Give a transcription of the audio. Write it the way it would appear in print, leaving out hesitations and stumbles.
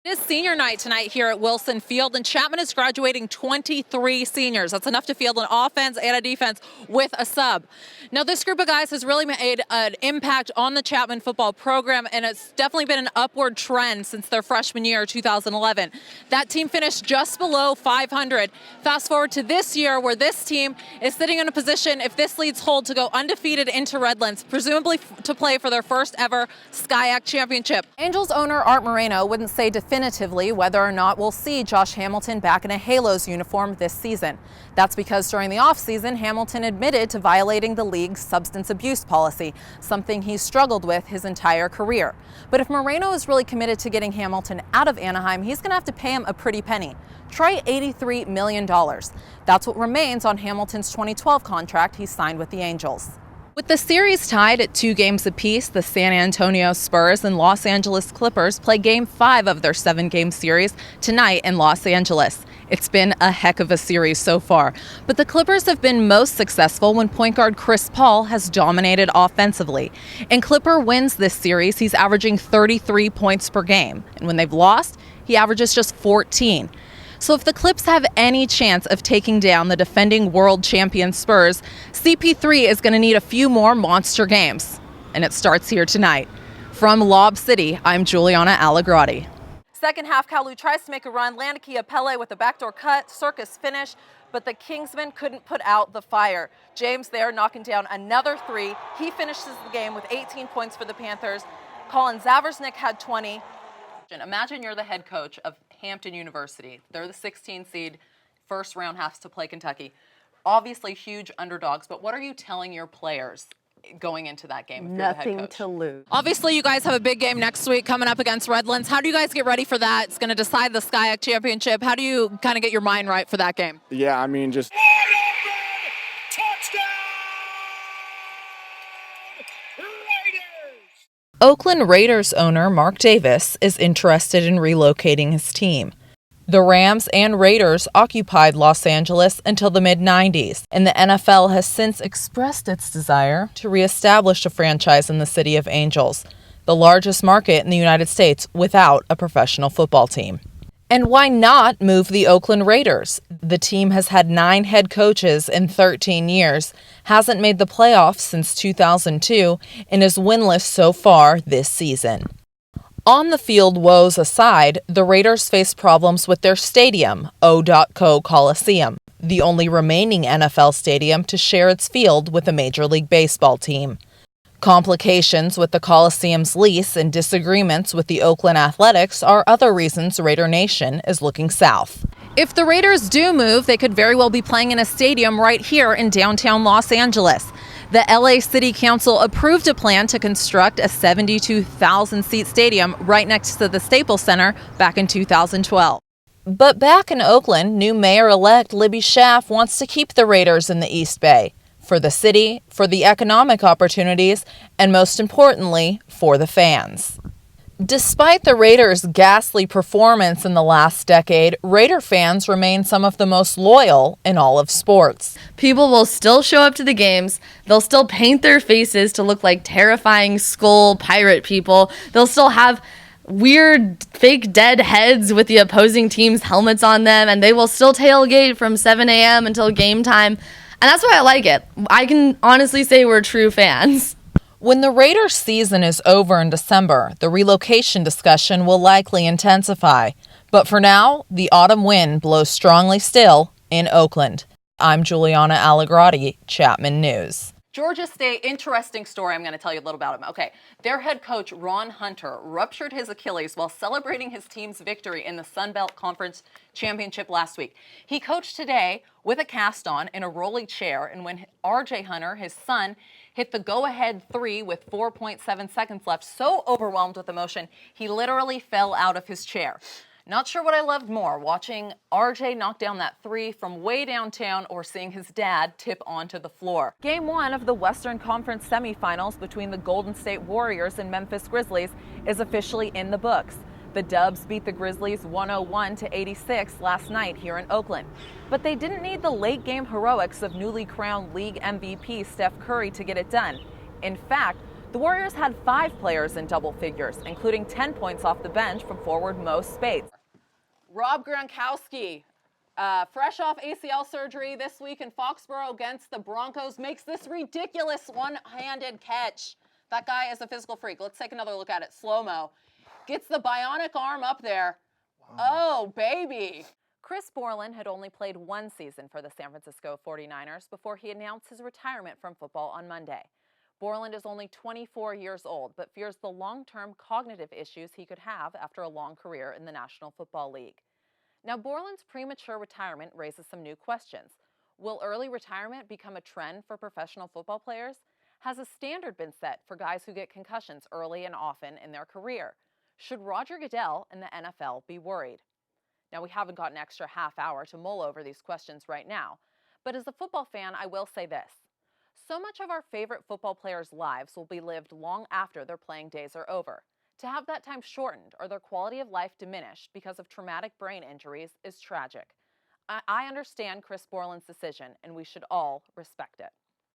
It is senior night tonight here at Wilson Field, and Chapman is graduating 23 seniors. That's enough to field an offense and a defense with a sub. Now, this group of guys has really made an impact on the Chapman football program, and it's definitely been an upward trend since their freshman year, 2011. That team finished just below 500. Fast forward to this year, where this team is sitting in a position, if this leads hold, to go undefeated into Redlands, presumably to play for their first ever SCIAC championship. Angels owner Art Moreno wouldn't say definitively whether or not we'll see Josh Hamilton back in a Halos uniform this season. That's because during the offseason, Hamilton admitted to violating the league's substance abuse policy, something he's struggled with his entire career. But if Moreno is really committed to getting Hamilton out of Anaheim, he's going to have to pay him a pretty penny. Try $83 million. That's what remains on Hamilton's 2012 contract he signed with the Angels. With the series tied at 2 games apiece, the San Antonio Spurs and Los Angeles Clippers play Game 5 of their 7-game series tonight in Los Angeles. It's been a heck of a series so far, but the Clippers have been most successful when point guard Chris Paul has dominated offensively. And Clipper wins this series, he's averaging 33 points per game, and when they've lost, he averages just 14. So if the Clips have any chance of taking down the defending world champion Spurs, CP3 is going to need a few more monster games. And it starts here tonight. From Lob City, I'm Giuliana Allegrotti. Second half, Kalu tries to make a run. Landikia Pele with a backdoor cut, circus finish, but the Kingsmen couldn't put out the fire. James there knocking down another 3. He finishes the game with 18 points for the Panthers. Colin Zaversnick had 20. Imagine you're the head coach of Hampton University. They're the 16 seed, first round has to play Kentucky. Obviously huge underdogs, but what are you telling your players going into that game if you're the head coach? Nothing to lose. Obviously you guys have a big game next week coming up against Redlands. How do you guys get ready for that? It's going to decide the SCIAC championship. How do you kind of get your mind right for that game? Yeah, I mean, just Oakland Raiders owner Mark Davis is interested in relocating his team. The Rams and Raiders occupied Los Angeles until the mid-90s, and the NFL has since expressed its desire to reestablish a franchise in the City of Angels, the largest market in the United States without a professional football team. And why not move the Oakland Raiders? The team has had 9 head coaches in 13 years, hasn't made the playoffs since 2002, and is winless so far this season. On the field woes aside, the Raiders face problems with their stadium, O.Co Coliseum, the only remaining NFL stadium to share its field with a Major League Baseball team. Complications with the Coliseum's lease and disagreements with the Oakland Athletics are other reasons Raider Nation is looking south. If the Raiders do move, they could very well be playing in a stadium right here in downtown Los Angeles. The LA City Council approved a plan to construct a 72,000-seat stadium right next to the Staples Center back in 2012. But back in Oakland, new mayor-elect Libby Schaaf wants to keep the Raiders in the East Bay. For the city, for the economic opportunities, and most importantly, for the fans. Despite the Raiders' ghastly performance in the last decade, Raider fans remain some of the most loyal in all of sports. People will still show up to the games. They'll still paint their faces to look like terrifying skull pirate people. They'll still have weird fake dead heads with the opposing team's helmets on them, and they will still tailgate from 7 a.m. until game time. And that's why I like it. I can honestly say we're true fans. When the Raiders season is over in December, the relocation discussion will likely intensify. But for now, the autumn wind blows strongly still in Oakland. I'm Giuliana Allegrotti, Chapman News. Georgia State, interesting story. I'm going to tell you a little about him. Okay, their head coach, Ron Hunter, ruptured his Achilles while celebrating his team's victory in the Sun Belt Conference Championship last week. He coached today with a cast on in a rolling chair, and when R.J. Hunter, his son, hit the go-ahead 3 with 4.7 seconds left, so overwhelmed with emotion, he literally fell out of his chair. Not sure what I loved more, watching RJ knock down that 3 from way downtown or seeing his dad tip onto the floor. Game 1 of the Western Conference semifinals between the Golden State Warriors and Memphis Grizzlies is officially in the books. The Dubs beat the Grizzlies 101-86 last night here in Oakland. But they didn't need the late game heroics of newly crowned league MVP Steph Curry to get it done. In fact, The Warriors had 5 players in double figures, including 10 points off the bench from forward Mo Spates. Rob Gronkowski, fresh off ACL surgery this week in Foxborough against the Broncos, makes this ridiculous one-handed catch. That guy is a physical freak. Let's take another look at it. Slow-mo. Gets the bionic arm up there. Wow. Oh, baby. Chris Borland had only played 1 season for the San Francisco 49ers before he announced his retirement from football on Monday. Borland is only 24 years old, but fears the long-term cognitive issues he could have after a long career in the National Football League. Now, Borland's premature retirement raises some new questions. Will early retirement become a trend for professional football players? Has a standard been set for guys who get concussions early and often in their career? Should Roger Goodell and the NFL be worried? Now, we haven't got an extra half hour to mull over these questions right now, but as a football fan, I will say this. So much of our favorite football players' lives will be lived long after their playing days are over. To have that time shortened or their quality of life diminished because of traumatic brain injuries is tragic. I understand Chris Borland's decision, and we should all respect it.